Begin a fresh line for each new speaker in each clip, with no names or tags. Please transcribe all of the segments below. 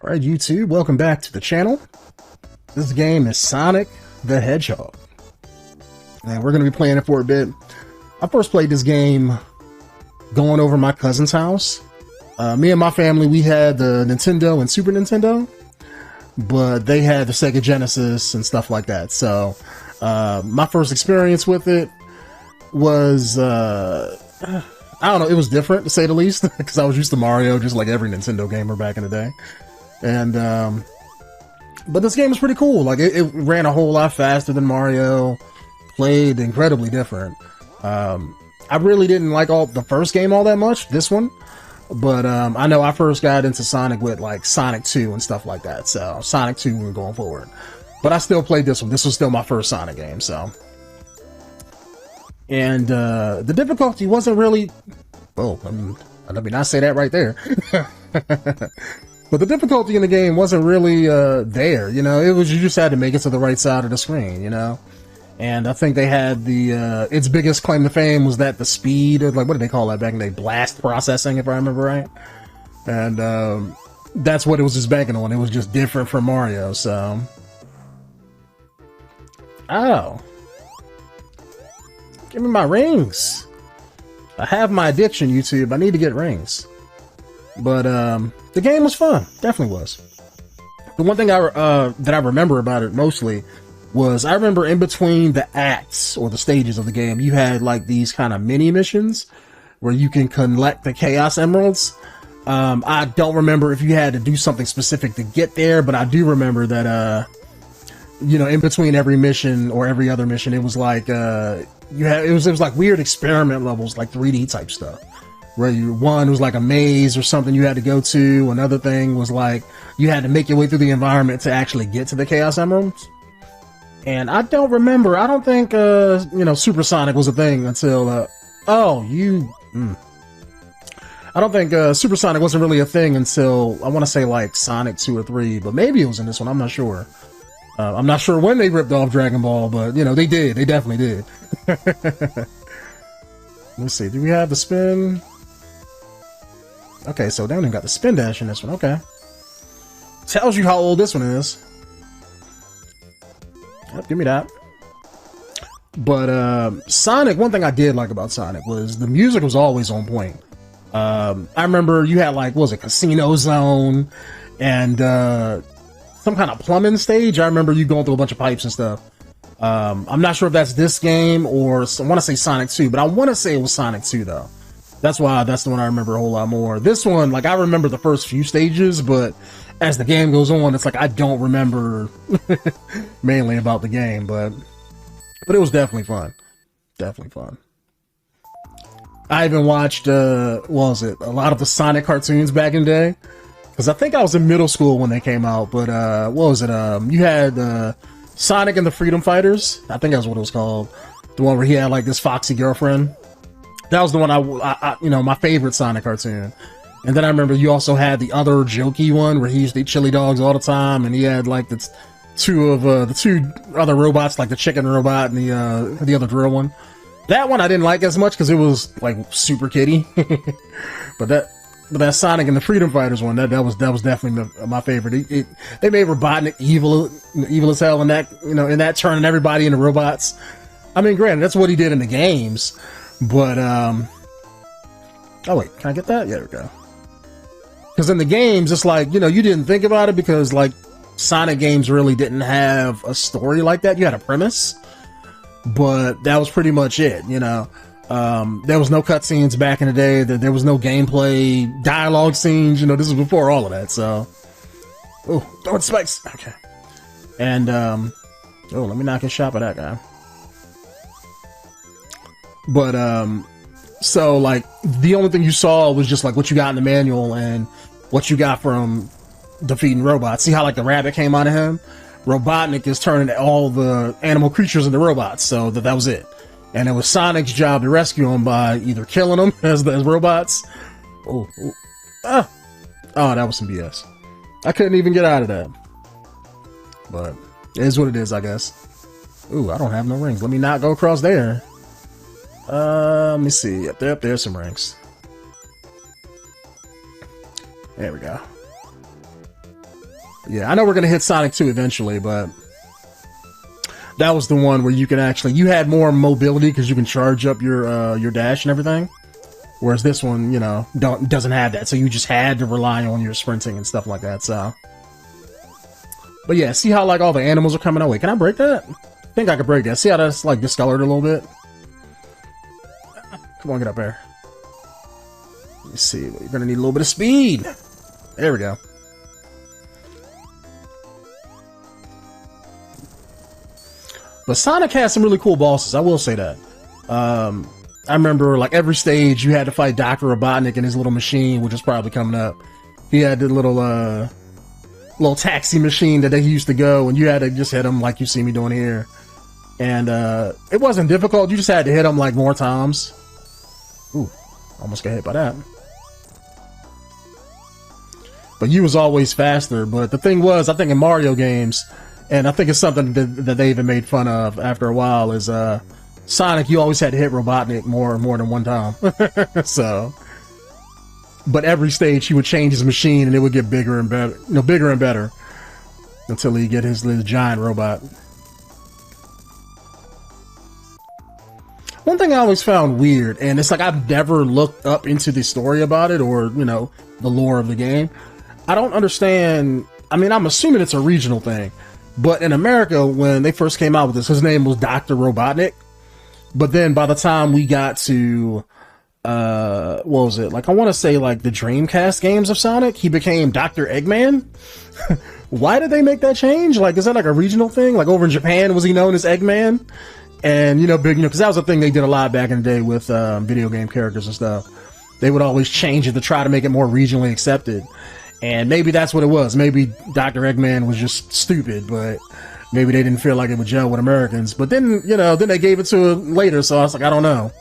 Alright YouTube, welcome back to the channel. This game is Sonic the Hedgehog. And we're going to be playing it for a bit. I first played this game going over my cousin's house. Me and my family, we had the Nintendo and Super Nintendo, but they had the Sega Genesis and stuff like that. So my first experience with it was, I don't know, it was different to say the least, because I was used to Mario just like every Nintendo gamer back in the day. And but this game was pretty cool. Like it ran a whole lot faster than Mario, played incredibly different. I really didn't like the first game all that much, this one, but I know I first got into Sonic with like Sonic 2 and stuff like that, so Sonic 2 we were going forward. But I still played this one. This was still my first Sonic game, so. And the difficulty wasn't really, well, let me not say that right there. But the difficulty in the game wasn't really there, you know. It was, you just had to make it to the right side of the screen, you know. And I think they had the its biggest claim to fame was that the speed of, like, what did they call that back in the day? Blast processing, if I remember right. And that's what it was just banking on. It was just different from Mario, so. Oh. Give me my rings. I have my addiction, YouTube. I need to get rings. But the game was fun. Definitely was. The one thing that I remember about it mostly was I remember in between the acts or the stages of the game, you had like these kind of mini missions where you can collect the Chaos Emeralds. I don't remember if you had to do something specific to get there, but I do remember that you know, in between every mission or every other mission, it was like it was like weird experiment levels, like 3D type stuff. Where one was like a maze or something you had to go to. Another thing was like you had to make your way through the environment to actually get to the Chaos Emeralds. And I don't remember. I don't think you know, Super Sonic was a thing until I don't think Super Sonic wasn't really a thing until I want to say like Sonic 2 or 3, but maybe it was in this one. I'm not sure. I'm not sure when they ripped off Dragon Ball, but you know, they did. They definitely did. Let's see. Do we have the spin? Okay, so they only got the spin dash in this one. Okay. Tells you how old this one is. Yep, give me that. But Sonic, one thing I did like about Sonic was the music was always on point. I remember you had like, what was it, Casino Zone and some kind of plumbing stage. I remember you going through a bunch of pipes and stuff. I'm not sure if that's this game or I want to say Sonic 2, but I want to say it was Sonic 2 though. That's the one I remember a whole lot more. This one, like, I remember the first few stages, but as the game goes on, it's like I don't remember mainly about the game, but it was definitely fun. Definitely fun. I even watched, what was it, a lot of the Sonic cartoons back in the day, because I think I was in middle school when they came out, but what was it, you had Sonic and the Freedom Fighters, I think that's what it was called, the one where he had like this foxy girlfriend. That was the one I you know, my favorite Sonic cartoon. And then I remember you also had the other jokey one where he used to eat chili dogs all the time, and he had like the two other robots, like the chicken robot and the other drill one. That one I didn't like as much because it was like super kiddie. but that Sonic and the Freedom Fighters one, that was definitely my favorite. They made Robotnik evil as hell in that, you know, in that turning everybody into robots. I mean, granted, that's what he did in the games. But, oh wait, can I get that? Yeah, there we go. Because in the games, it's like, you know, you didn't think about it because, like, Sonic games really didn't have a story like that. You had a premise, but that was pretty much it, you know. There was no cutscenes back in the day. There was no gameplay, dialogue scenes, you know, this was before all of that, so. Oh, throwing spikes! Okay. And, oh, let me not get shot by that guy. But, so, like, the only thing you saw was just, like, what you got in the manual and what you got from defeating robots. See how, like, the rabbit came out of him? Robotnik is turning all the animal creatures into robots, so that was it. And it was Sonic's job to rescue them by either killing them as robots. Oh, that was some BS. I couldn't even get out of that. But, it is what it is, I guess. Ooh, I don't have no rings. Let me not go across there. Let me see. Yep, there's some rings. There we go. Yeah, I know we're gonna hit Sonic 2 eventually, but that was the one where you can actually, you had more mobility because you can charge up your dash and everything. Whereas this one, you know, doesn't have that, so you just had to rely on your sprinting and stuff like that. So, but yeah, see how like all the animals are coming away. Can I break that? I think I could break that. See how that's like discolored a little bit? Come on, get up there. Let me see. You're gonna need a little bit of speed. There we go. But Sonic has some really cool bosses, I will say that. I remember, like, every stage you had to fight Dr. Robotnik and his little machine, which is probably coming up. He had the little taxi machine that they used to go, and you had to just hit him like you see me doing here. And it wasn't difficult, you just had to hit him, like, more times. Ooh, almost got hit by that. But you was always faster, but the thing was, I think in Mario games, and I think it's something that they even made fun of after a while, is Sonic, you always had to hit Robotnik more than one time. So, but every stage he would change his machine and it would get bigger and better, you know, bigger and better until he get his little giant robot. One thing I always found weird, and it's like I've never looked up into the story about it or, you know, the lore of the game. I don't understand. I mean, I'm assuming it's a regional thing, but in America, when they first came out with this, his name was Dr. Robotnik. But then by the time we got to, what was it? Like, I want to say like the Dreamcast games of Sonic, he became Dr. Eggman. Why did they make that change? Like, is that like a regional thing? Like over in Japan, was he known as Eggman? And, you know, big, you know, cause that was a thing they did a lot back in the day with, video game characters and stuff. They would always change it to try to make it more regionally accepted. And maybe that's what it was. Maybe Dr. Eggman was just stupid, but maybe they didn't feel like it would gel with Americans. But then, you know, then they gave it to him later, so I was like, I don't know.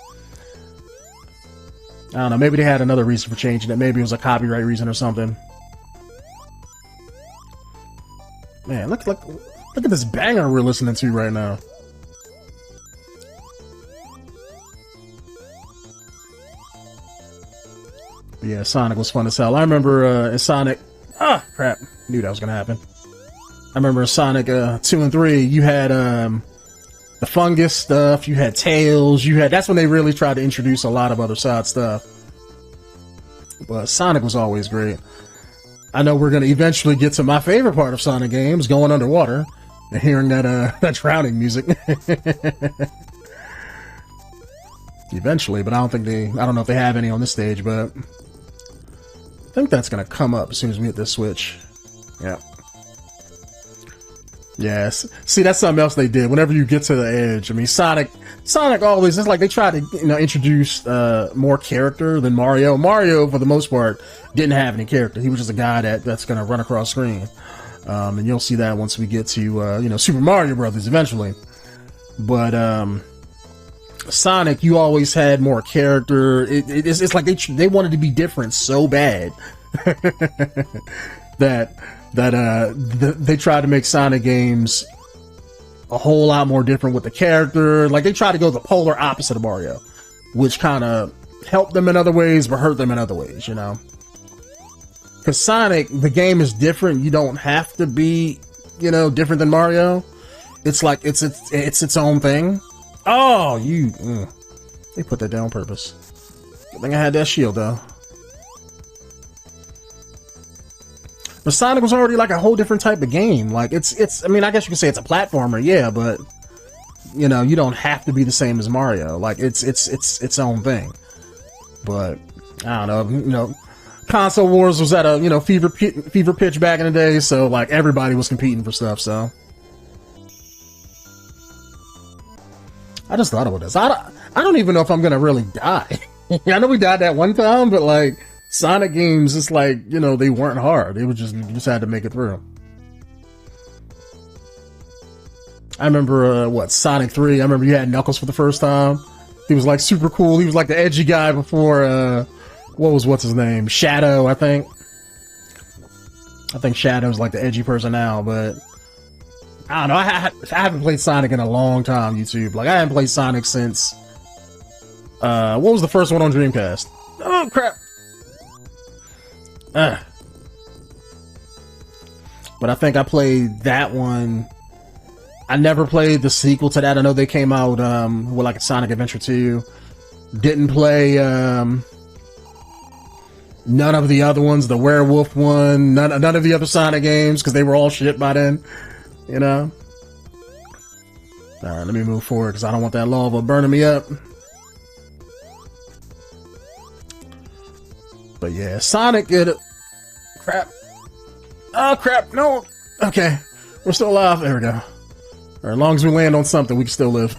Maybe they had another reason for changing it. Maybe it was a copyright reason or something. Man, look at this banger we're listening to right now. Yeah, Sonic was fun as hell. I remember in Sonic... Ah, crap. Knew that was gonna happen. I remember in Sonic 2 and 3, you had the fungus stuff, you had Tails, you had... That's when they really tried to introduce a lot of other side stuff. But Sonic was always great. I know we're gonna eventually get to my favorite part of Sonic games, going underwater, and hearing that drowning music. Eventually, but I don't know if they have any on this stage, but I think that's gonna come up as soon as we hit this switch. Yeah. Yes. See, that's something else they did. Whenever you get to the edge, I mean, Sonic always, it's like they tried to, you know, introduce more character than Mario. Mario, for the most part, didn't have any character. He was just a guy that's gonna run across screen. And you'll see that once we get to, you know, Super Mario Brothers eventually. But, Sonic, you always had more character. It's like they wanted to be different so bad that they tried to make Sonic games a whole lot more different with the character. Like they tried to go the polar opposite of Mario, which kind of helped them in other ways but hurt them in other ways, you know. Because Sonic, the game is different. You don't have to be, you know, different than Mario. It's like it's its own thing. Oh, they put that down on purpose. Good thing I had that shield, though. But Sonic was already like a whole different type of game. Like, I mean, I guess you could say it's a platformer, yeah, but, you know, you don't have to be the same as Mario. Like, it's its own thing. But, I don't know, you know, Console Wars was at a, you know, fever pitch back in the day, so, like, everybody was competing for stuff, so. I just thought about this. I don't even know if I'm gonna really die. I know we died that one time, but like Sonic games, it's like, you know, they weren't hard. They were just, you just had to make it through. I remember Sonic 3. I remember you had Knuckles for the first time. He was like super cool. He was like the edgy guy before what's his name? Shadow, I think. I think Shadow's like the edgy person now, but I don't know. I haven't played Sonic in a long time, YouTube. Like, I haven't played Sonic since... what was the first one on Dreamcast? Oh, crap! but I think I played that one. I never played the sequel to that. I know they came out with like a Sonic Adventure 2. Didn't play none of the other ones, the werewolf one, none of the other Sonic games, because they were all shit by then, you know? Alright, let me move forward, because I don't want that lava burning me up. But yeah, Sonic, crap. Oh crap, no! Okay, we're still alive, there we go. Or as long as we land on something, we can still live.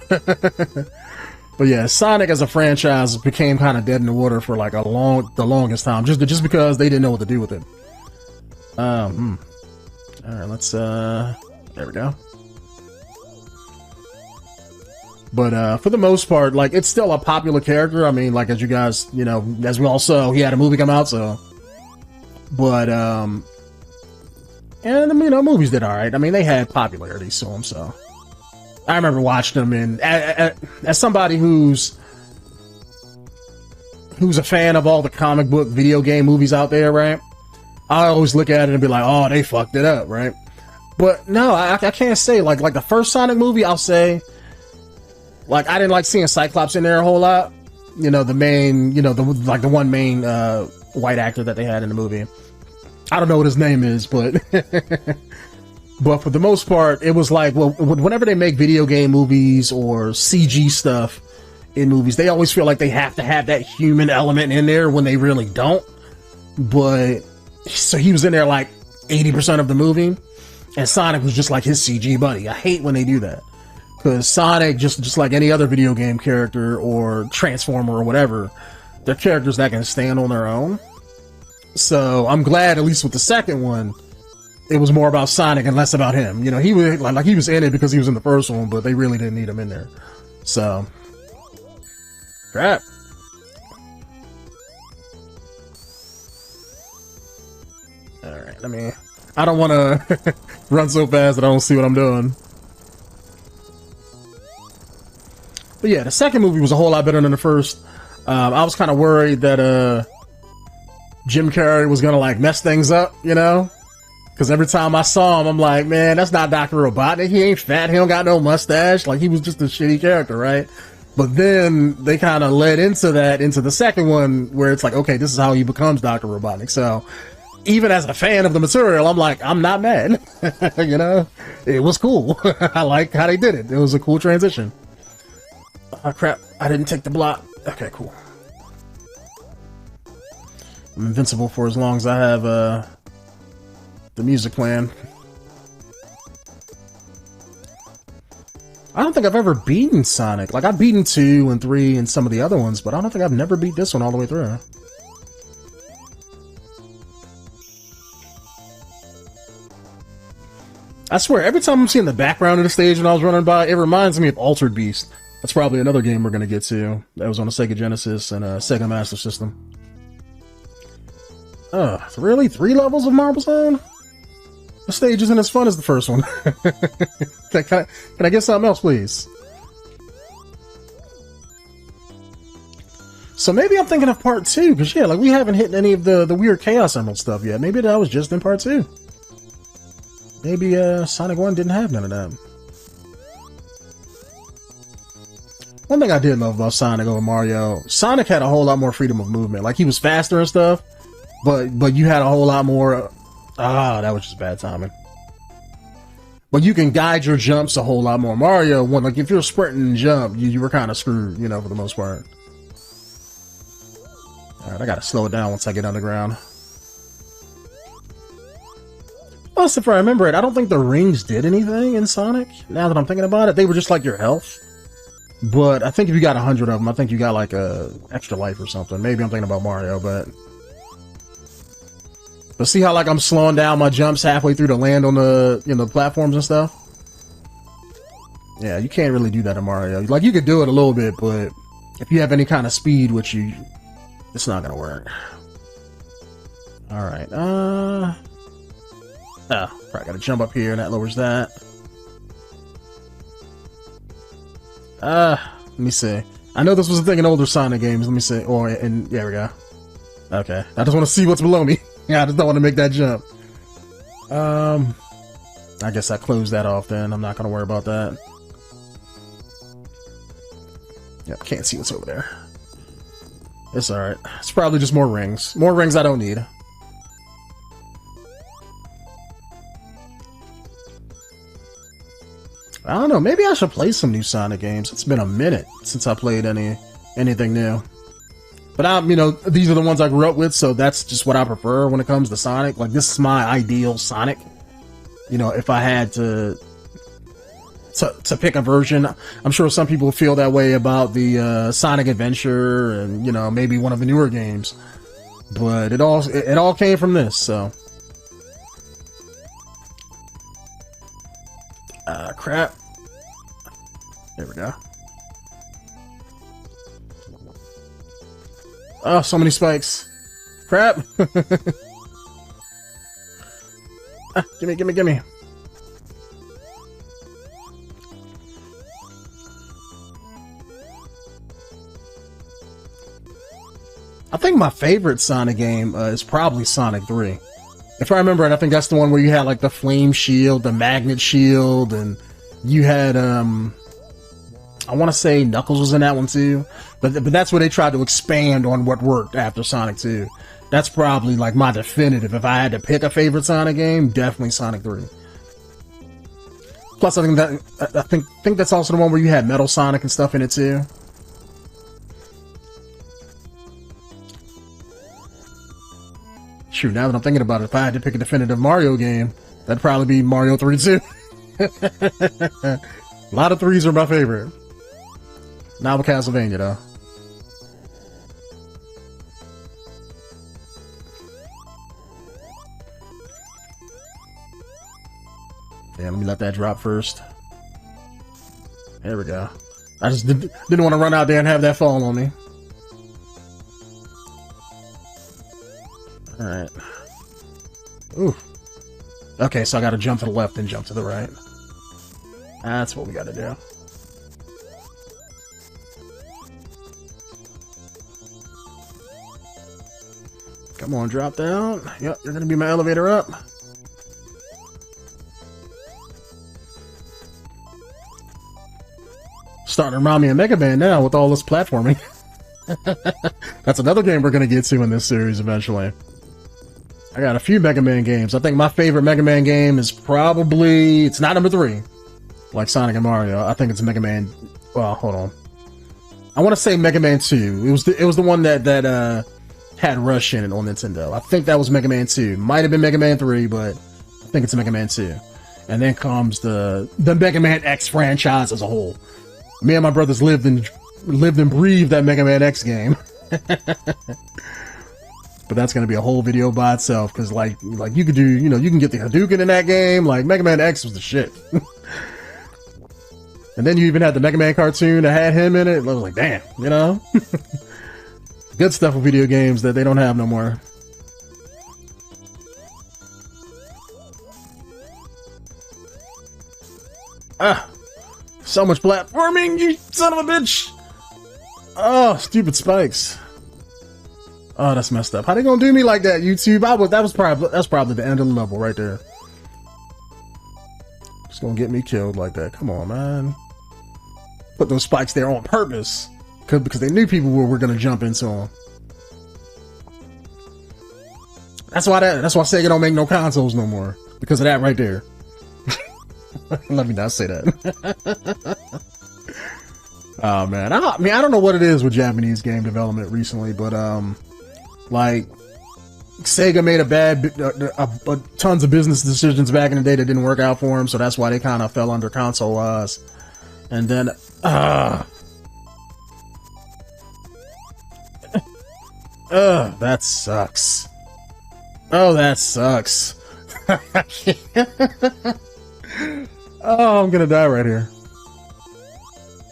But yeah, Sonic as a franchise became kind of dead in the water for like the longest time, just because they didn't know what to do with it. All right, let's there we go. But for the most part, like, it's still a popular character. I mean, like, as you guys, you know, as we all saw, he had a movie come out, so. But and you know, movies did all right. I mean, they had popularity to them, so. I remember watching them, and as somebody who's a fan of all the comic book video game movies out there, right? I always look at it and be like, oh, they fucked it up, right? But no, I can't say, like the first Sonic movie, I'll say, like, I didn't like seeing Cyclops in there a whole lot. You know, the main, you know, the one main white actor that they had in the movie. I don't know what his name is, but but for the most part, it was like, well, whenever they make video game movies or CG stuff in movies, they always feel like they have to have that human element in there when they really don't. But so he was in there like 80% of the movie, and Sonic was just like his CG buddy. I hate when they do that, because Sonic, just like any other video game character or Transformer or whatever, they're characters that can stand on their own. So I'm glad, at least with the second one, it was more about Sonic and less about him. You know, he was like he was in it because he was in the first one, but they really didn't need him in there. So, crap. All right, let me. I don't want to run so fast that I don't see what I'm doing. But yeah, the second movie was a whole lot better than the first. I was kind of worried that Jim Carrey was gonna like mess things up, you know. Because every time I saw him, I'm like, man, that's not Dr. Robotnik. He ain't fat. He don't got no mustache. Like, he was just a shitty character, right? But then they kind of led into the second one, where it's like, okay, this is how he becomes Dr. Robotnik. So even as a fan of the material, I'm like, I'm not mad. You know? It was cool. I like how they did it. It was a cool transition. Oh, crap. I didn't take the block. Okay, cool. I'm invincible for as long as I have, the music playing. I don't think I've ever beaten Sonic. Like, I've beaten 2 and 3 and some of the other ones, but I don't think I've never beat this one all the way through. I swear, every time I'm seeing the background of the stage when I was running by, it reminds me of Altered Beast. That's probably another game we're gonna get to. That was on the Sega Genesis and Sega Master System. Really? 3 levels of Marble Zone? The stage isn't as fun as the first one. Can I get something else, please? So maybe I'm thinking of part 2, because yeah, like we haven't hit any of the weird Chaos Emerald stuff yet. Maybe that was just in part 2. Maybe Sonic 1 didn't have none of that. One thing I did love about Sonic over Mario, Sonic had a whole lot more freedom of movement. Like, he was faster and stuff, but you had a whole lot more. That was just bad timing. But you can guide your jumps a whole lot more. Mario, like, if you're sprinting and jump, you were kind of screwed, you know, for the most part. Alright, I gotta slow it down once I get underground. Plus, if I remember it, I don't think the rings did anything in Sonic. Now that I'm thinking about it, they were just like your health. But I think if you got 100 of them, I think you got like a extra life or something. Maybe I'm thinking about Mario, but see how like I'm slowing down my jumps halfway through to land on the, you know, platforms and stuff? Yeah, you can't really do that in Mario. Like, you could do it a little bit, but if you have any kind of speed, which it's not gonna work. Alright, probably gotta jump up here and that lowers that. Let me see. I know this was a thing in older Sonic games. Let me see. There we go. Okay. I just want to see what's below me. Yeah, I just don't want to make that jump. I guess I closed that off then. I'm not gonna worry about that. Yep, can't see what's over there. It's alright. It's probably just more rings. More rings I don't need. I don't know, maybe I should play some new Sonic games. It's been a minute since I played anything new. But you know, these are the ones I grew up with, so that's just what I prefer when it comes to Sonic. Like, this is my ideal Sonic. You know, if I had to pick a version, I'm sure some people feel that way about the Sonic Adventure and, you know, maybe one of the newer games. But it all came from this, so. Crap. There we go. Oh, so many spikes. Crap. Gimme. I think my favorite Sonic game is probably Sonic 3. If I remember it, I think that's the one where you had like the flame shield, the magnet shield, and you had I want to say Knuckles was in that one too. But that's where they tried to expand on what worked after Sonic 2. That's probably like my definitive. If I had to pick a favorite Sonic game, definitely Sonic 3. Plus, I think that's also the one where you had Metal Sonic and stuff in it too. Shoot, now that I'm thinking about it, if I had to pick a definitive Mario game, that'd probably be Mario 3 too. A lot of 3s are my favorite. Not with Castlevania though. Yeah, let me let that drop first. There we go. I just didn't want to run out there and have that fall on me. Alright. Ooh. Okay, so I gotta jump to the left and jump to the right. That's what we gotta do. Come on, drop down. Yep, you're gonna be my elevator up. Starting to remind me of Mega Man now with all this platforming. That's another game we're gonna get to in this series eventually. I got a few Mega Man games. I think my favorite Mega Man game is probably... It's not number 3, like Sonic and Mario. I think it's Mega Man... Well, hold on. I want to say Mega Man 2. It was the one that had Rush in it on Nintendo. I think that was Mega Man 2. Might have been Mega Man 3, but I think it's Mega Man 2. And then comes the Mega Man X franchise as a whole. Me and my brothers lived and breathed that Mega Man X game. But that's going to be a whole video by itself, because like you could do, you know, you can get the Hadouken in that game. Like, Mega Man X was the shit. And then you even had the Mega Man cartoon that had him in it. I was like, damn, you know? Good stuff with video games that they don't have no more. Ah, so much platforming, you son of a bitch! Oh, stupid spikes. Oh, that's messed up. How they gonna do me like that, YouTube? That's probably the end of the level right there. Just gonna get me killed like that. Come on, man. Put those spikes there on purpose, because they knew people were gonna jump into them. That's why Sega don't make no consoles no more, because of that right there. Let me not say that. Oh man, I mean, I don't know what it is with Japanese game development recently, but like, Sega made tons of business decisions back in the day that didn't work out for them, so that's why they kind of fell under console wise. And then, that sucks. Oh, that sucks. Oh, I'm gonna die right here.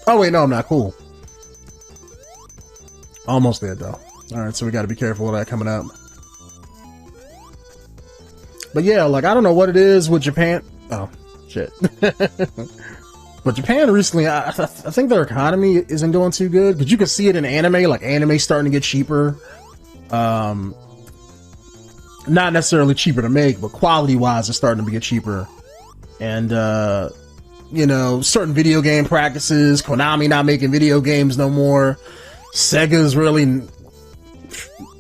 Oh wait, no, I'm not. Cool. Almost dead though. Alright, so we gotta be careful of that coming up. But yeah, like, I don't know what it is with Japan. Oh, shit. But Japan recently, I think their economy isn't going too good. Because you can see it in anime, like anime starting to get cheaper. Not necessarily cheaper to make, but quality-wise, it's starting to get cheaper. and you know, certain video game practices. Konami not making video games no more. Sega's really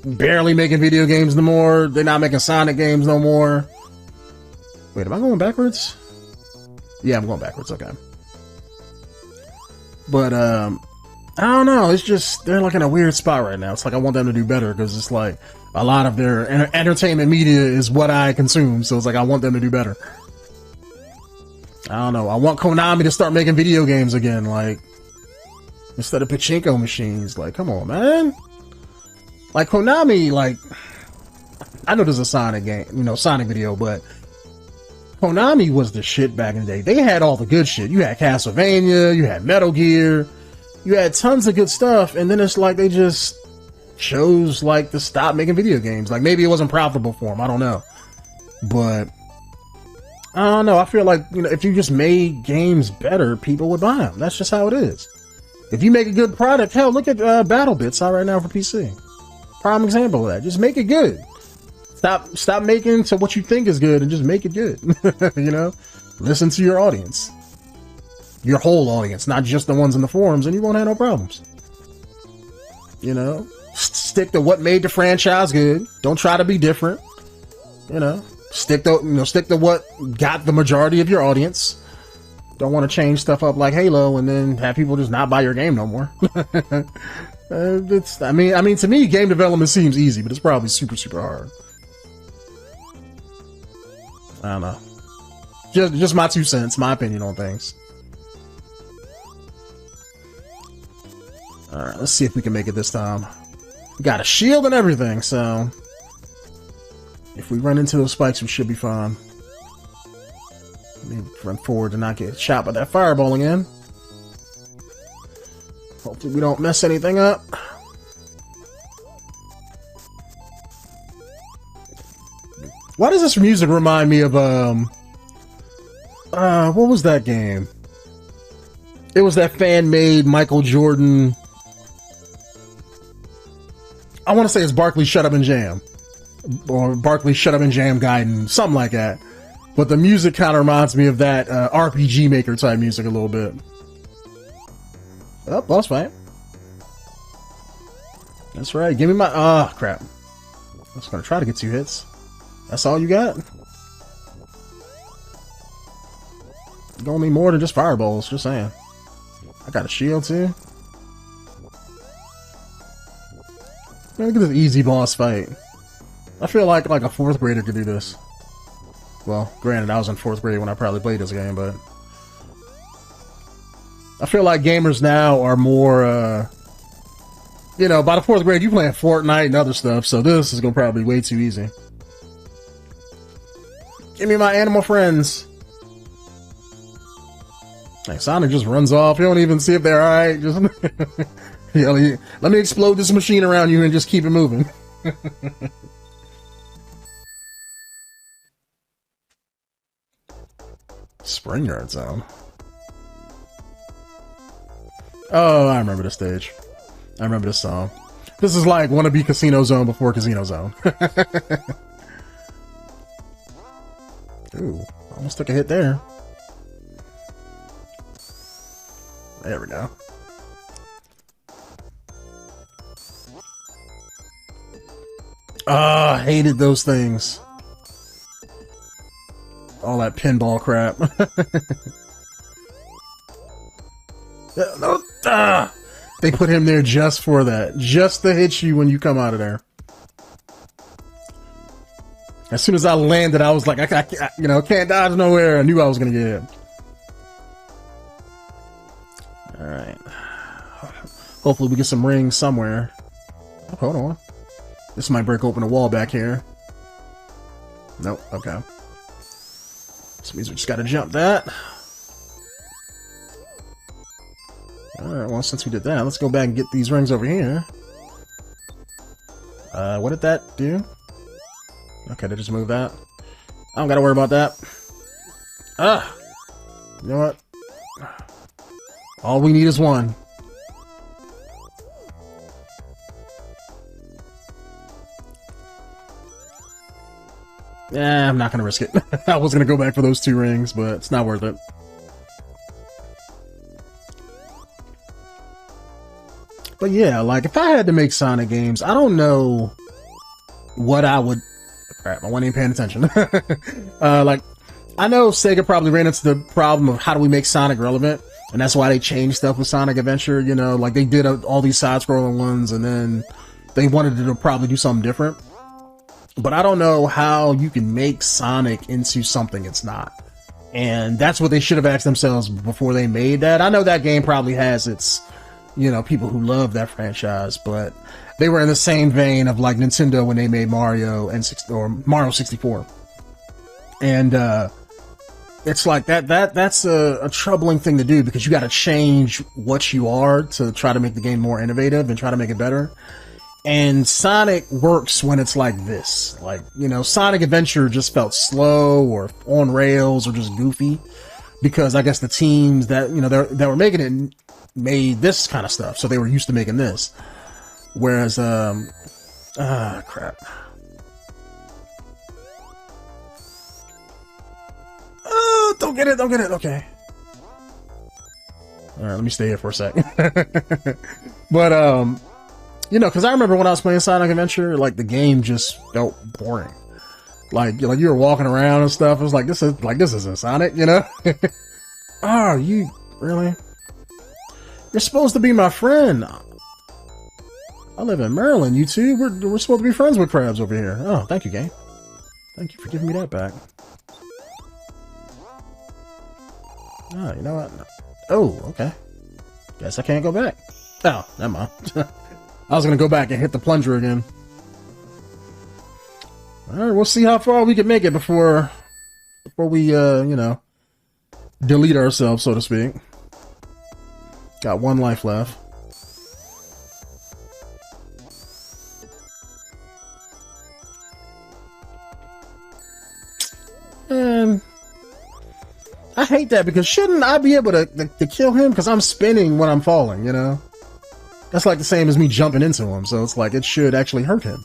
barely making video games no more. They're not making Sonic games no more. Wait, am I going backwards? Yeah, I'm going backwards. Okay. But I don't know. It's just they're like in a weird spot right now. It's like I want them to do better because it's like a lot of their entertainment media is what I consume. So it's like I want them to do better. I don't know. I want Konami to start making video games again, like instead of pachinko machines. Like, come on, man. Like Konami, like I know there's a Sonic game, you know, Sonic video, but Konami was the shit back in the day. They had all the good shit. You had Castlevania, you had Metal Gear, you had tons of good stuff, and then it's like they just chose like to stop making video games. Like maybe it wasn't profitable for them. I don't know, but I don't know. I feel like, you know, if you just made games better, people would buy them. That's just how it is. If you make a good product, hell, look at Battle Bits out right now for PC. Prime example of that. Just make it good. Stop making to what you think is good and just make it good. You know, listen to your audience, your whole audience, not just the ones in the forums, and you won't have no problems. You know, stick to what made the franchise good. Don't try to be different. You know, stick to what got the majority of your audience. Don't want to change stuff up like Halo and then have people just not buy your game no more. I mean, to me, game development seems easy, but it's probably super, super hard. I don't know. Just my 2 cents, my opinion on things. All right, let's see if we can make it this time. We got a shield and everything, so if we run into those spikes, we should be fine. Let me run forward to not get shot by that fireball again. Hopefully we don't mess anything up. Why does this music remind me of what was that game? It was that fan-made Michael Jordan. I want to say it's Barkley Shut Up and Jam, or Barkley Shut Up and Jam Gaiden, something like that. But the music kind of reminds me of that RPG Maker type music a little bit. Oh, boss fight. That's right. Give me my... Ah, crap. I was going to try to get 2 hits. That's all you got? You're gonna need more than just fireballs, just saying. I got a shield too. Man, look at this easy boss fight. I feel like a 4th grader could do this. Well, granted, I was in 4th grade when I probably played this game, but I feel like gamers now are more, you know, by the 4th grade, you playing Fortnite and other stuff, so this is gonna probably be way too easy. Give me my animal friends. Like Sonic just runs off. You don't even see if they're alright. Just yeah, let me explode this machine around you and just keep it moving. Spring Yard Zone. Oh, I remember this stage. I remember this song. This is like wannabe Casino Zone before Casino Zone. Ooh, almost took a hit there. There we go. Ah, I hated those things. All that pinball crap. They put him there just for that. Just to hit you when you come out of there. As soon as I landed, I was like, I you know, can't dodge nowhere. I knew I was going to get hit. Alright. Hopefully we get some rings somewhere. Oh, hold on. This might break open a wall back here. Nope, okay. This means we just gotta jump that. Alright, well, since we did that, let's go back and get these rings over here. What did that do? Okay, they just move that. I don't gotta worry about that. Ah! You know what? All we need is one. I'm not gonna risk it. I was gonna go back for those 2 rings, but it's not worth it. But yeah, like if I had to make Sonic games, I don't know what I would. Crap, I wasn't even paying attention. Like, I know Sega probably ran into the problem of how do we make Sonic relevant, and that's why they changed stuff with Sonic Adventure. You know, like they did all these side-scrolling ones, and then they wanted to probably do something different. But I don't know how you can make Sonic into something it's not. And that's what they should have asked themselves before they made that. I know that game probably has its, you know, people who love that franchise, but they were in the same vein of like Nintendo when they made Mario and Mario 64. And it's like that's a troubling thing to do, because you got to change what you are to try to make the game more innovative and try to make it better. And Sonic works when it's like this. Like, you know, Sonic Adventure just felt slow or on rails or just goofy, because I guess the teams that, you know, that were making it made this kind of stuff, so they were used to making this. Whereas, crap. Don't get it, okay. Alright, let me stay here for a sec. But, you know, because I remember when I was playing Sonic Adventure, like, the game just felt boring. Like you were walking around and stuff, it was like, this isn't Sonic, you know? Oh, you, really? You're supposed to be my friend. I live in Maryland, you two. We're supposed to be friends with crabs over here. Oh, thank you, game. Thank you for giving me that back. Oh, you know what? No. Oh, okay. Guess I can't go back. Oh, never mind. I was gonna go back and hit the plunger again. Alright, we'll see how far we can make it before we, you know, delete ourselves, so to speak. Got 1 life left. And I hate that, because shouldn't I be able to kill him? Because I'm spinning when I'm falling, you know? That's like the same as me jumping into him, so it's like it should actually hurt him.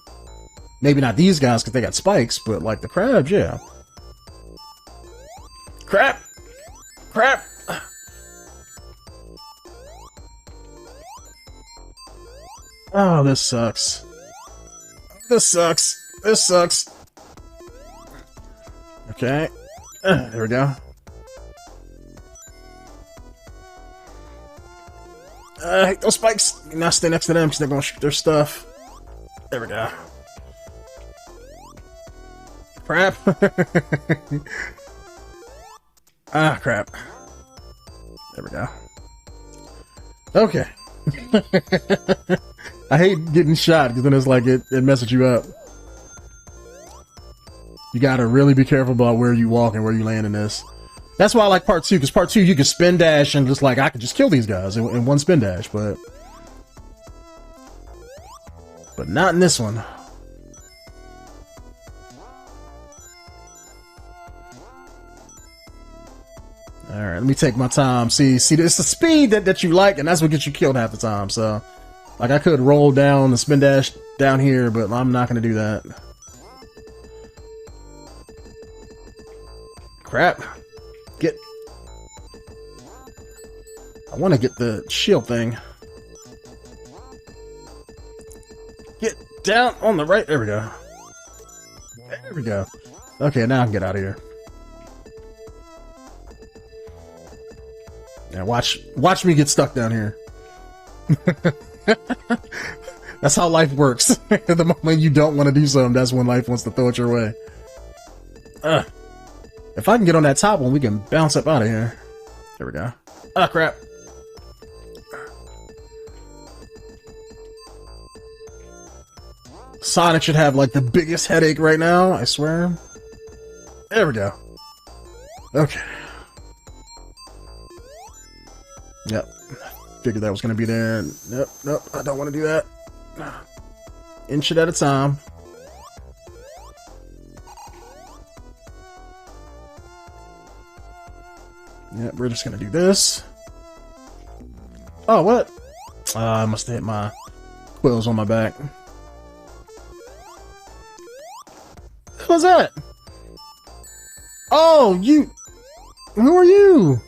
Maybe not these guys because they got spikes, but like the crabs, yeah. Crap! Crap! Oh, this sucks. This sucks. This sucks. Okay. There we go. I hate those spikes. You not stay next to them because they're going to shoot their stuff. There we go. Crap. Ah, crap. There we go. Okay. I hate getting shot because then it's like it messes you up. You gotta really be careful about where you walk and where you land in this. That's why I like part 2, because part 2 you can spin dash and just like I could just kill these guys in 1 spin dash, but not in this one. Alright, let me take my time. See, it's the speed that you like, and that's what gets you killed half the time. So, like, I could roll down the spin dash down here, but I'm not going to do that. Crap. I want to get the shield thing. Get down on the right. There we go. There we go. Okay, now I can get out of here. Yeah, watch me get stuck down here. That's how life works. The moment you don't want to do something, that's when life wants to throw it your way. If I can get on that top one, we can bounce up out of here. There we go. Ah, crap. Sonic should have like the biggest headache right now, I swear. There we go. Okay. Yep. Figured that was going to be there. Nope, I don't want to do that. Inch it at a time. Yep, we're just going to do this. Oh, what? I must have hit my quills on my back. What was that? Oh, you... Who are you?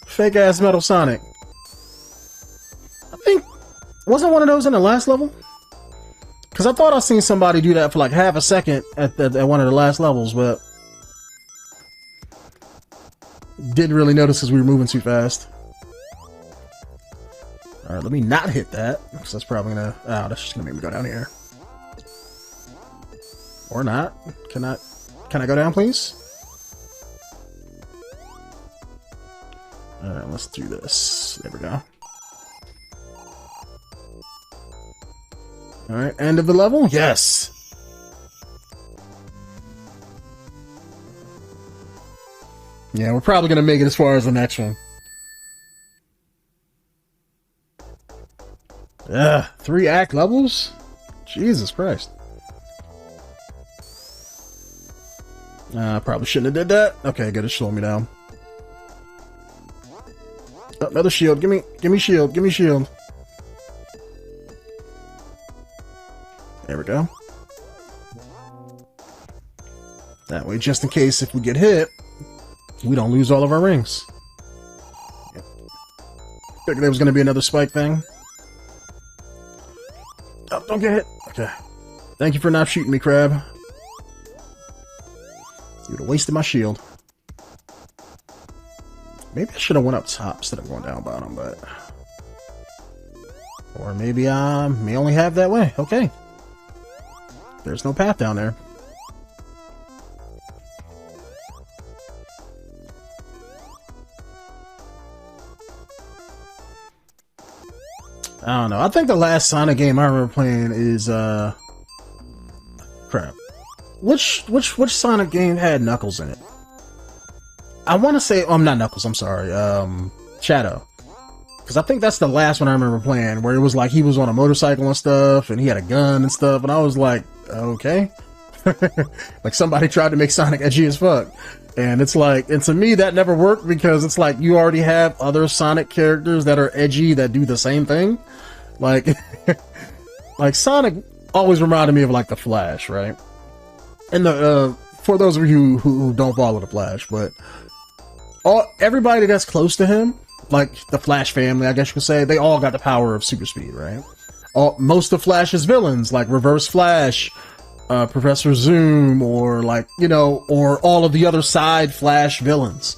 Fake ass Metal Sonic. I think... Wasn't one of those in the last level? Because I thought I seen somebody do that for like half a second at one of the last levels, but... Didn't really notice because we were moving too fast. Alright, let me not hit that. Because that's probably gonna... Oh, that's just gonna make me go down here. Or not. Can I go down, please? Alright, let's do this. There we go. Alright, end of the level? Yes! Yeah, we're probably gonna make it as far as the next one. Ugh, 3 act levels? Jesus Christ. I probably shouldn't have did that. Okay, good, it's slowing me down. Oh, another shield. Give me shield. Give me shield. There we go. That way, just in case if we get hit, we don't lose all of our rings. Yep. Figured there was going to be another spike thing. Oh, don't get hit. Okay. Thank you for not shooting me, crab. You would have wasted my shield. Maybe I should have went up top instead of going down bottom, but... Or maybe I may only have that way. Okay. There's no path down there. I don't know. I think the last Sonic game I remember playing is, crap. Which Sonic game had Knuckles in it? I want to say, oh, not Knuckles, I'm sorry, Shadow. Because I think that's the last one I remember playing, where it was like he was on a motorcycle and stuff, and he had a gun and stuff, and I was like, okay. Like somebody tried to make Sonic edgy as fuck. And it's like, and to me that never worked, because it's like you already have other Sonic characters that are edgy that do the same thing. Like, like Sonic always reminded me of like the Flash, right? And the, for those of you who don't follow the Flash, but everybody that's close to him, like the Flash family, I guess you could say, they all got the power of super speed, right? Most of Flash's villains, like Reverse Flash, Professor Zoom, or like, you know, or all of the other side Flash villains,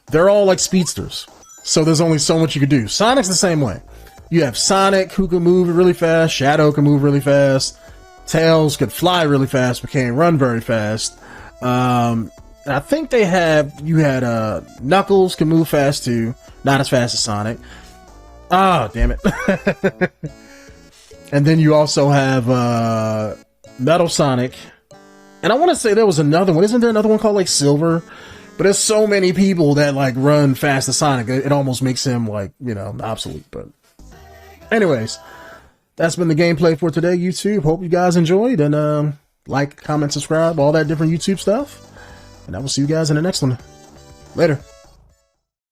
they're all like speedsters. So there's only so much you could do. Sonic's the same way. You have Sonic, who can move really fast, Shadow can move really fast, Tails could fly really fast but can't run very fast. I think you had Knuckles can move fast too, not as fast as Sonic. Ah, damn it. And then you also have Metal Sonic, and I want to say there was another one. Isn't there another one called like Silver? But there's so many people that like run fast as Sonic, it almost makes him like, you know, obsolete. But anyways, that's been the gameplay for today, YouTube. Hope you guys enjoyed, and like, comment, subscribe, all that different YouTube stuff. And I will see you guys in the next one. Later.